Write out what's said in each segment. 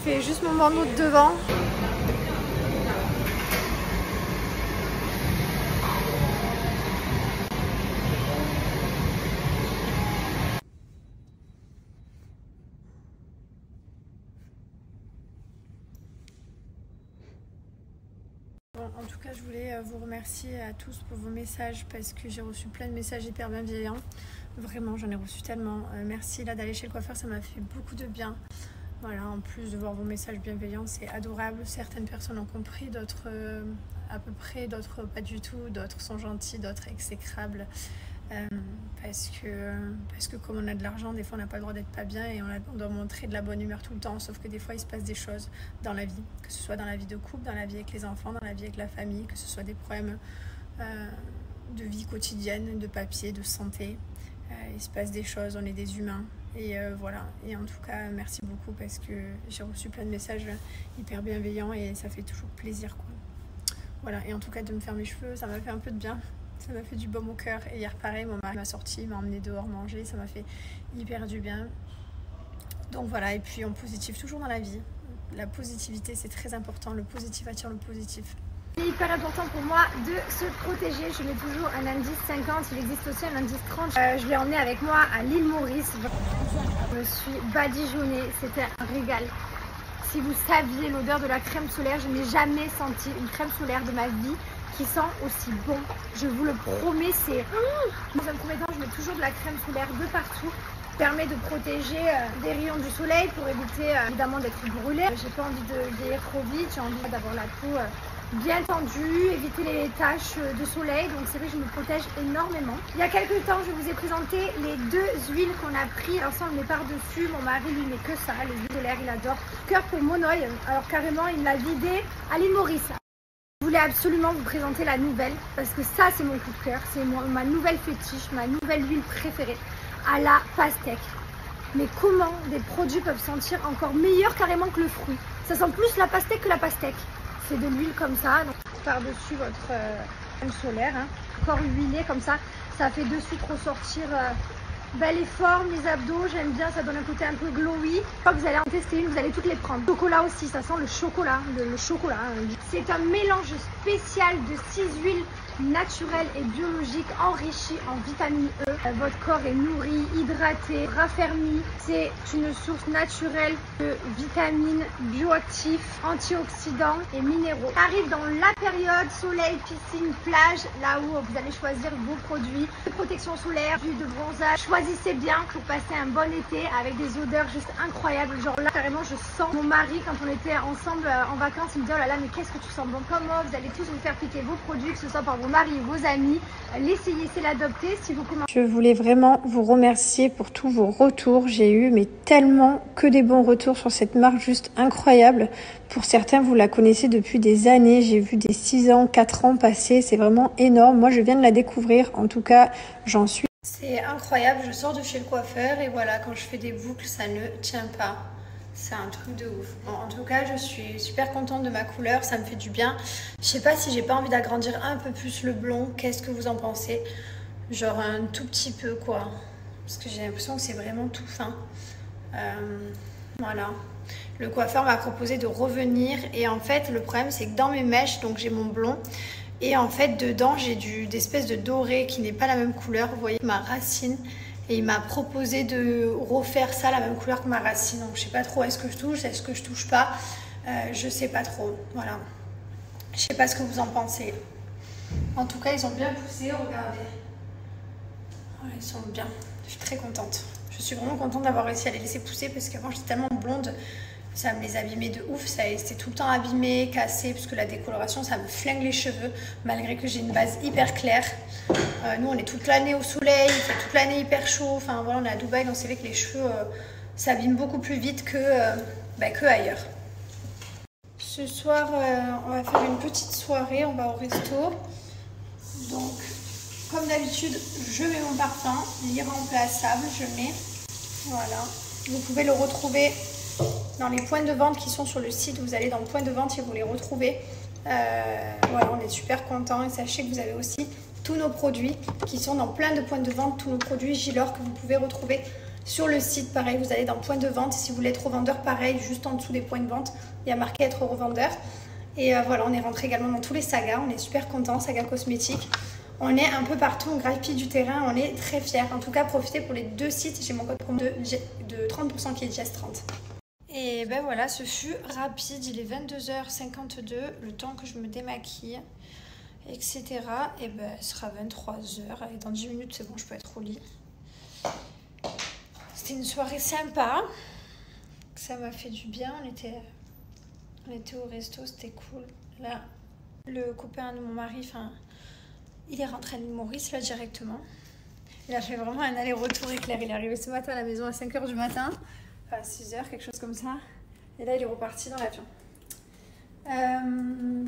fais juste mon bandeau de devant. En tout cas, je voulais vous remercier à tous pour vos messages parce que j'ai reçu plein de messages hyper bienveillants. Vraiment, j'en ai reçu tellement. Merci là d'aller chez le coiffeur, ça m'a fait beaucoup de bien. Voilà, en plus de voir vos messages bienveillants, c'est adorable. Certaines personnes ont compris, d'autres à peu près, d'autres pas du tout, d'autres sont gentils, d'autres exécrables. Parce que comme on a de l'argent, des fois on n'a pas le droit d'être pas bien et on doit montrer de la bonne humeur tout le temps, sauf que des fois il se passe des choses dans la vie, que ce soit dans la vie de couple, dans la vie avec les enfants, dans la vie avec la famille, que ce soit des problèmes de vie quotidienne, de papier, de santé. Il se passe des choses, on est des humains et voilà. Et en tout cas merci beaucoup parce que j'ai reçu plein de messages hyper bienveillants et ça fait toujours plaisir quoi. Voilà, et en tout cas de me faire mes cheveux, ça m'a fait un peu de bien. Ça m'a fait du baume au cœur. Et hier, pareil, mon mari m'a sorti, m'a emmené dehors manger. Ça m'a fait hyper du bien. Donc voilà, et puis on positif toujours dans la vie. La positivité, c'est très important. Le positif attire le positif. C'est hyper important pour moi de se protéger. Je mets toujours un indice 50. Il existe aussi un indice 30. Je l'ai emmené avec moi à l'île Maurice. Je me suis badigeonnée. C'était un régal. Si vous saviez l'odeur de la crème solaire, je n'ai jamais senti une crème solaire de ma vie qui sent aussi bon, je vous le promets. C'est dans un premier temps, je mets toujours de la crème solaire de partout, permet de protéger des rayons du soleil pour éviter évidemment d'être brûlée. J'ai pas envie de vieillir trop vite, j'ai envie d'avoir la peau bien tendue, éviter les taches de soleil, donc c'est vrai que je me protège énormément. Il y a quelques temps, je vous ai présenté les deux huiles qu'on a pris, alors ça on le met par dessus, mon mari lui met que ça, les huiles solaires il adore. Cœur pour mon œil, alors carrément il me l'a vidé à l'île Maurice. Je voulais absolument vous présenter la nouvelle parce que ça c'est mon coup de cœur, c'est ma nouvelle fétiche, ma nouvelle huile préférée à la pastèque. Mais comment des produits peuvent sentir encore meilleur carrément que le fruit? Ça sent plus la pastèque que la pastèque. C'est de l'huile comme ça, donc par-dessus votre crème solaire, hein, encore huilé comme ça, ça fait de suite ressortir les formes, les abdos, j'aime bien, ça donne un côté un peu glowy. Une fois que vous allez en tester une, vous allez toutes les prendre. Le chocolat aussi, ça sent le chocolat, le chocolat. C'est un mélange spécial de 6 huiles naturelles et biologiques enrichies en vitamine E. Votre corps est nourri, hydraté, raffermi. C'est une source naturelle de vitamines, bioactifs, antioxydants et minéraux. Ça arrive dans la période soleil, piscine, plage, là où vous allez choisir vos produits de protection solaire, d'huile de bronzage. Choisissez bien pour passer un bon été avec des odeurs juste incroyables. Genre là, carrément, je sens mon mari quand on était ensemble en vacances. Il me dit oh là là, mais qu'est-ce que tu sens bon? Comment vous allez tous vous faire piquer vos produits, que ce soit par vos maris ou vos amis. L'essayer, c'est l'adopter. Si vous commencez. Je voulais vraiment vous remercier pour tous vos retours. J'ai eu mais tellement que des bons retours sur cette marque, juste incroyable. Pour certains, vous la connaissez depuis des années. J'ai vu des 6 ans, 4 ans passer. C'est vraiment énorme. Moi, je viens de la découvrir. En tout cas, j'en suis. C'est incroyable. Je sors de chez le coiffeur et voilà, quand je fais des boucles, ça ne tient pas. C'est un truc de ouf. Bon, en tout cas, je suis super contente de ma couleur. Ça me fait du bien. Je sais pas si j'ai pas envie d'agrandir un peu plus le blond. Qu'est-ce que vous en pensez? Genre un tout petit peu quoi. Parce que j'ai l'impression que c'est vraiment tout fin. Voilà. Le coiffeur m'a proposé de revenir. Et en fait, le problème, c'est que dans mes mèches, donc j'ai mon blond. Et en fait, dedans, j'ai d'espèces de doré qui n'est pas la même couleur. Vous voyez ma racine. Et il m'a proposé de refaire ça la même couleur que ma racine. Donc je sais pas trop, est-ce que je touche, est-ce que je touche pas. Je sais pas trop. Voilà. Je sais pas ce que vous en pensez. En tout cas, ils ont bien poussé, regardez. Ils sont bien. Je suis très contente. Je suis vraiment contente d'avoir réussi à les laisser pousser parce qu'avant j'étais tellement blonde, ça me les abîmait de ouf. C'était tout le temps abîmé, cassé, parce que la décoloration ça me flingue les cheveux malgré que j'ai une base hyper claire. Nous on est toute l'année au soleil, il fait toute l'année hyper chaud. Enfin voilà, on est à Dubaï donc c'est vrai que les cheveux s'abîment beaucoup plus vite que ailleurs. Ce soir on va faire une petite soirée, on va au resto. Donc comme d'habitude, je mets mon parfum, l'irremplaçable, je mets, voilà. Vous pouvez le retrouver dans les points de vente qui sont sur le site. Vous allez dans le point de vente et vous les retrouvez. Voilà, on est super contents. Et sachez que vous avez aussi tous nos produits qui sont dans plein de points de vente, tous nos produits Gilor que vous pouvez retrouver Sur le site, pareil, vous allez dans point de vente. Si vous voulez être revendeur, pareil, juste en dessous des points de vente, il y a marqué être revendeur. Et voilà, on est rentré également dans tous les sagas. On est super contents, Saga Cosmétique. On est un peu partout, on grappille du terrain, on est très fiers. En tout cas, profitez pour les 2 sites. J'ai mon code promo de 30% qui est JES30. Et ben voilà, ce fut rapide. Il est 22h52, le temps que je me démaquille, etc. Et ben, ce sera 23h. Et dans 10 minutes, c'est bon, je peux être au lit. C'était une soirée sympa. Ça m'a fait du bien. On était au resto, c'était cool. Là, le copain de mon mari, il est rentré à l'île Maurice là directement. Il a fait vraiment un aller-retour éclair. Il est arrivé ce matin à la maison à 5h du matin, à 6h, quelque chose comme ça. Et là, il est reparti dans l'avion.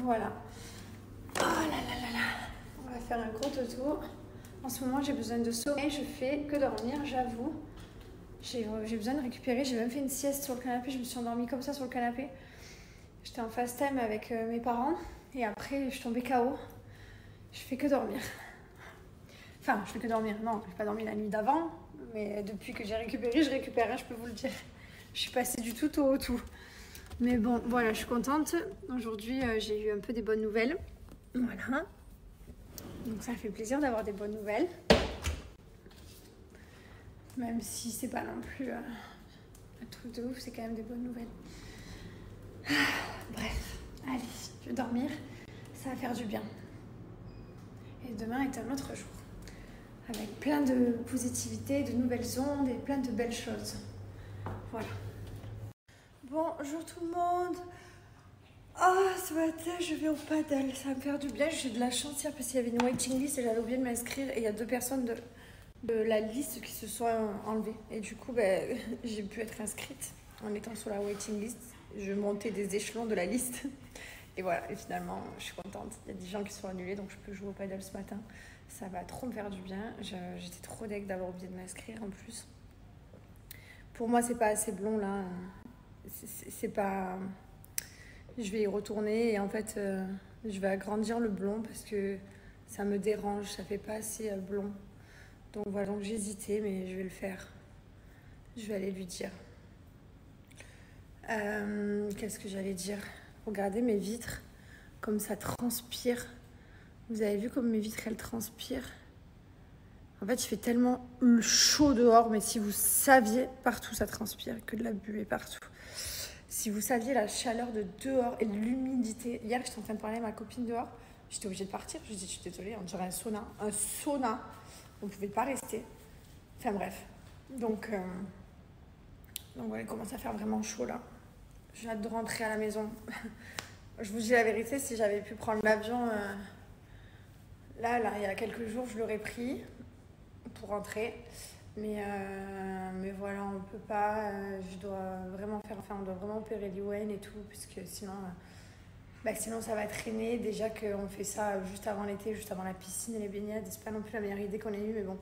Voilà. Oh là là là là. On va faire un gros dodo. En ce moment, j'ai besoin de sommeil. Je fais que dormir, j'avoue. J'ai besoin de récupérer. J'ai même fait une sieste sur le canapé. Je me suis endormie comme ça sur le canapé. J'étais en fast time avec mes parents. Et après, je suis tombée KO. Je fais que dormir. Enfin, je fais que dormir. Non, je n'ai pas dormi la nuit d'avant. Mais depuis que j'ai récupéré, je récupère, je peux vous le dire. Je suis passée du tout au tout. Mais bon, voilà, je suis contente. Aujourd'hui, j'ai eu un peu des bonnes nouvelles. Voilà. Donc ça fait plaisir d'avoir des bonnes nouvelles. Même si c'est pas non plus un truc de ouf, c'est quand même des bonnes nouvelles. Bref, allez, je vais dormir. Ça va faire du bien. Et demain est un autre jour. Avec plein de positivité, de nouvelles ondes et plein de belles choses. Voilà. Bonjour tout le monde. Ce matin, je vais au paddle. Ça va me faire du bien. J'ai de la chance hier parce qu'il y avait une waiting list et j'avais oublié de m'inscrire. Et il y a 2 personnes de la liste qui se sont enlevées. Et du coup, j'ai pu être inscrite en étant sur la waiting list. Je montais des échelons de la liste. Et voilà, et finalement, je suis contente. Il y a des gens qui sont annulés, donc je peux jouer au paddle ce matin. Ça va trop me faire du bien. J'étais trop deg d'avoir oublié de m'inscrire en plus. Pour moi, c'est pas assez blond là. C'est pas... Je vais y retourner et en fait, je vais agrandir le blond parce que ça me dérange. Ça fait pas assez blond. Donc voilà, donc j'ai hésité, mais je vais le faire. Je vais aller lui dire. Qu'est-ce que j'allais dire ? Regardez mes vitres, comme ça transpire. Vous avez vu comme mes vitres, elles transpirent. En fait, il fait tellement chaud dehors, mais si vous saviez, partout ça transpire, que de la buée partout. Si vous saviez la chaleur de dehors et l'humidité. Hier, j'étais en train de parler à ma copine dehors. J'étais obligée de partir. Je lui ai dit, je suis désolée, on dirait un sauna. Un sauna. On ne pouvait pas rester. Enfin bref. Donc voilà, il commence à faire vraiment chaud là. J'ai hâte de rentrer à la maison. Je vous dis la vérité, si j'avais pu prendre l'avion, là, il y a quelques jours, je l'aurais pris pour rentrer. Mais voilà, on ne peut pas. Je dois vraiment on doit vraiment opérer l'ION et tout, parce que sinon ça va traîner. Déjà qu'on fait ça juste avant l'été, juste avant la piscine et les baignades. C'est pas non plus la meilleure idée qu'on ait eue, mais bon.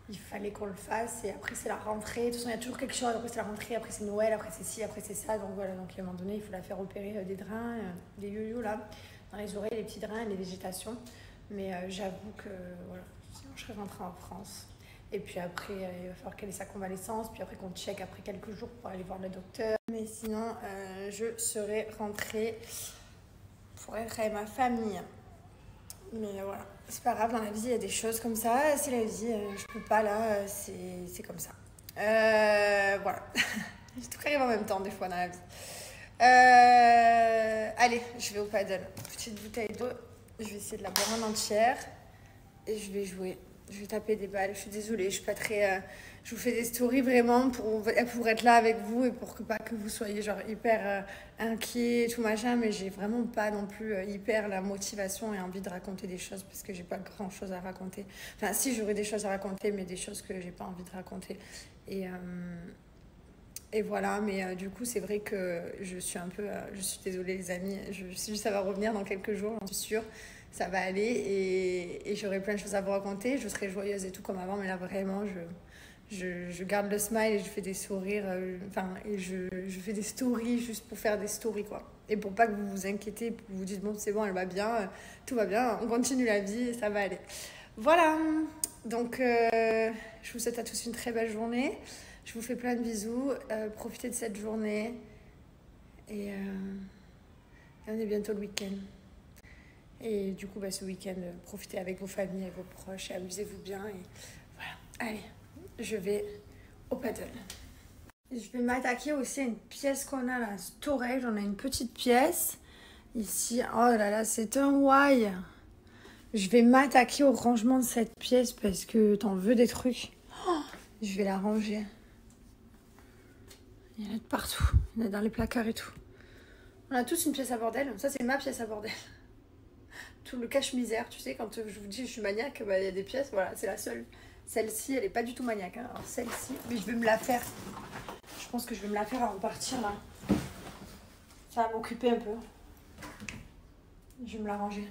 Il fallait qu'on le fasse et après c'est la rentrée. De toute façon, il y a toujours quelque chose. Après c'est la rentrée, après c'est Noël, après c'est ci, après c'est ça. Donc voilà, donc à un moment donné, il faut la faire opérer des drains, des yo-yo là, dans les oreilles, les petits drains, les végétations. Mais j'avoue que voilà, sinon je serais rentrée en France. Et puis après, il va falloir qu'elle ait sa convalescence. Puis après qu'on check après quelques jours pour aller voir le docteur. Mais sinon, je serai rentrée pour être avec ma famille. Mais voilà, c'est pas grave, dans la vie, il y a des choses comme ça. C'est la vie, je peux pas là, c'est comme ça. Voilà. Tout arrive en même temps, des fois, dans la vie. Allez, je vais au paddle. Petite bouteille d'eau. Je vais essayer de la boire en entière. Et je vais jouer. Je vais taper des balles. Je suis désolée, je suis pas très... je vous fais des stories vraiment pour être là avec vous et pour pas que vous soyez genre hyper inquiets et tout machin. Mais j'ai vraiment pas non plus hyper la motivation et envie de raconter des choses parce que j'ai pas grand chose à raconter. Enfin, si, j'aurais des choses à raconter, mais des choses que j'ai pas envie de raconter. Et voilà, mais du coup, c'est vrai que je suis un peu... je suis désolée, les amis. Ça va revenir dans quelques jours, j'en suis sûre. Ça va aller et j'aurai plein de choses à vous raconter. Je serai joyeuse et tout comme avant, mais là, vraiment, je garde le smile et je fais des sourires. Et je fais des stories juste pour faire des stories, quoi. Et pour pas que vous vous inquiétez, pour vous dites, bon, c'est bon, elle va bien, tout va bien, on continue la vie et ça va aller. Voilà, donc je vous souhaite à tous une très belle journée. Je vous fais plein de bisous. Profitez de cette journée. Et on est bientôt le week-end. Et du coup, ce week-end, profitez avec vos familles, avec vos proches, et amusez-vous bien. Et voilà. Allez, je vais au paddle. Je vais m'attaquer aussi à une pièce qu'on a là, storage. On a une petite pièce ici. Oh là là, c'est un why. Je vais m'attaquer au rangement de cette pièce parce que t'en veux des trucs. Oh, je vais la ranger. Il y en a de partout. Il y en a dans les placards et tout. On a tous une pièce à bordel. Ça, c'est ma pièce à bordel. Tout le cache-misère, tu sais, quand je vous dis je suis maniaque, il y a des pièces, voilà, c'est la seule. Celle-ci, elle est pas du tout maniaque. Hein. Alors celle-ci, mais je vais me la faire. Je pense que je vais me la faire avant de partir là. Ça va m'occuper un peu. Je vais me la ranger.